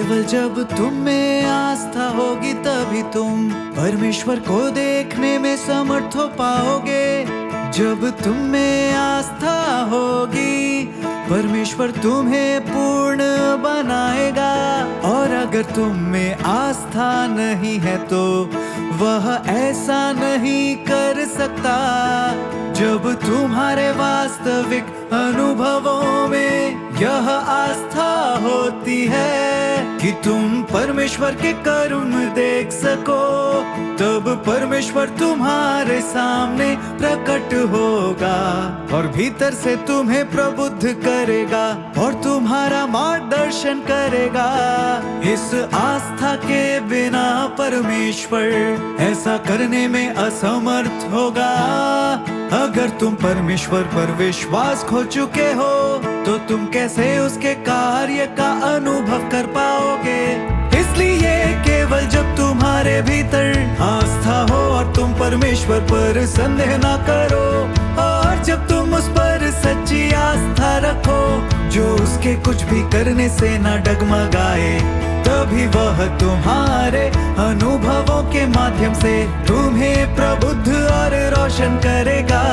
केवल जब तुम में आस्था होगी तभी तुम परमेश्वर को देखने में समर्थ हो पाओगे। जब तुम में आस्था होगी परमेश्वर तुम्हें पूर्ण बनाएगा। और अगर तुम में आस्था नहीं है तो वह ऐसा नहीं कर सकता। जब तुम्हारे वास्तविक अनुभवों में यह आस्था होती है कि तुम परमेश्वर के कर्म देख सको, तब परमेश्वर तुम्हारे सामने प्रकट होगा और भीतर से तुम्हें प्रबुद्ध करेगा और तुम्हारा मार्गदर्शन करेगा। इस आस्था के बिना परमेश्वर ऐसा करने में असमर्थ होगा। अगर तुम परमेश्वर पर विश्वास खो चुके हो तो तुम कैसे उसके कार्य का अनुभव कर पाओगे। इसलिए केवल जब तुम्हारे भीतर आस्था हो और तुम परमेश्वर पर संदेह ना करो, और जब तुम उस पर सच्ची आस्था रखो जो उसके कुछ भी करने से ना डगमगाए, तभी वह तुम्हारे अनुभवों के माध्यम से तुम्हें प्रबुद्ध और रोशन करेगा।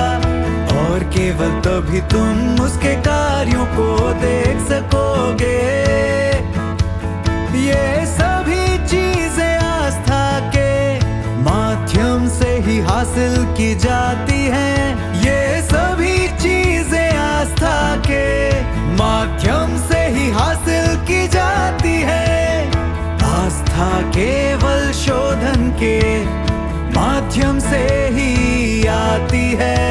और केवल तभी तुम उसके कार्यों को देख सकोगे। ये सभी चीजें आस्था के माध्यम से ही हासिल की जाती हैं। ये सभी चीजें आस्था के माध्यम से ही हासिल की जाती है। आस्था केवल शोधन के माध्यम से ही आती है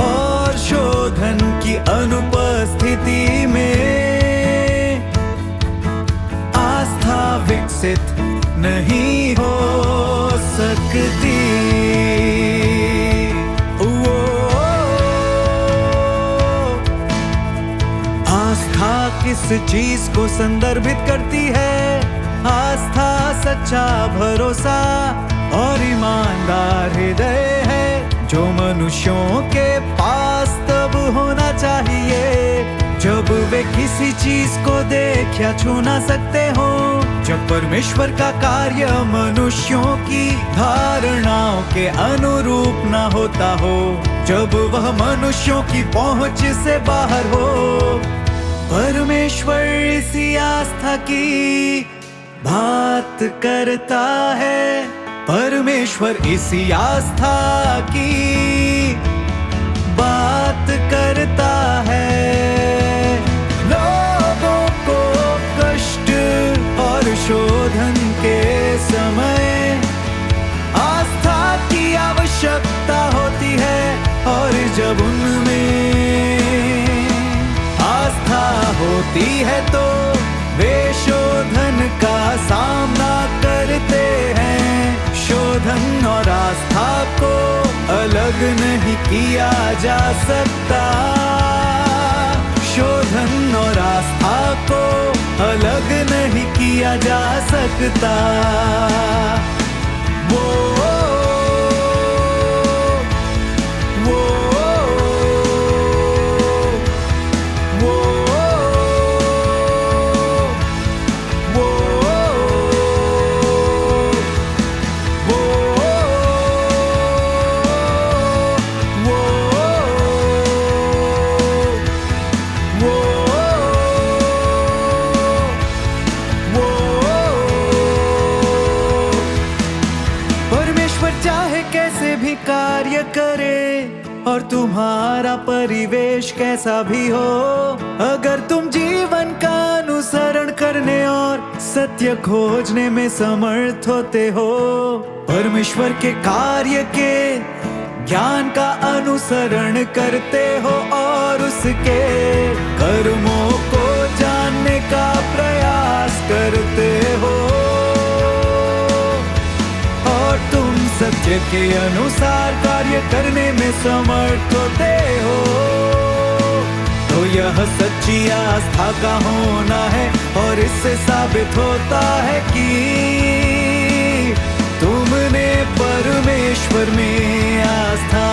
और शोधन की अनुपस्थिति में आस्था विकसित नहीं हो सकती। आस्था किस चीज को संदर्भित करती है? आस्था सच्चा भरोसा और ईमानदार हृदय है जो मनुष्यों के पास तब होना चाहिए जब वे किसी चीज को देख या छू ना सकते हो। जब परमेश्वर का कार्य मनुष्यों की धारणाओं के अनुरूप ना होता हो, जब वह मनुष्यों की पहुंच से बाहर हो। परमेश्वर इसी आस्था की बात करता है। परमेश्वर इसी आस्था की बात करता है। लोगों को कष्ट और शोधन के समय आस्था की आवश्यकता होती है, और जब उनमें आस्था होती है तो वे शोधन का सामना करते हैं। शोधन और आस्था को अलग नहीं किया जा सकता। शोधन और आस्था को अलग नहीं किया जा सकता। कार्य करे और तुम्हारा परिवेश कैसा भी हो, अगर तुम जीवन का अनुसरण करने और सत्य खोजने में समर्थ होते हो, परमेश्वर के कार्य के ज्ञान का अनुसरण करते हो और उसके कर्मों को जानने का प्रयास करते हो, सत्य के अनुसार कार्य करने में समर्थ होते हो, तो यह सच्ची आस्था का होना है। और इससे साबित होता है कि तुमने परमेश्वर में आस्था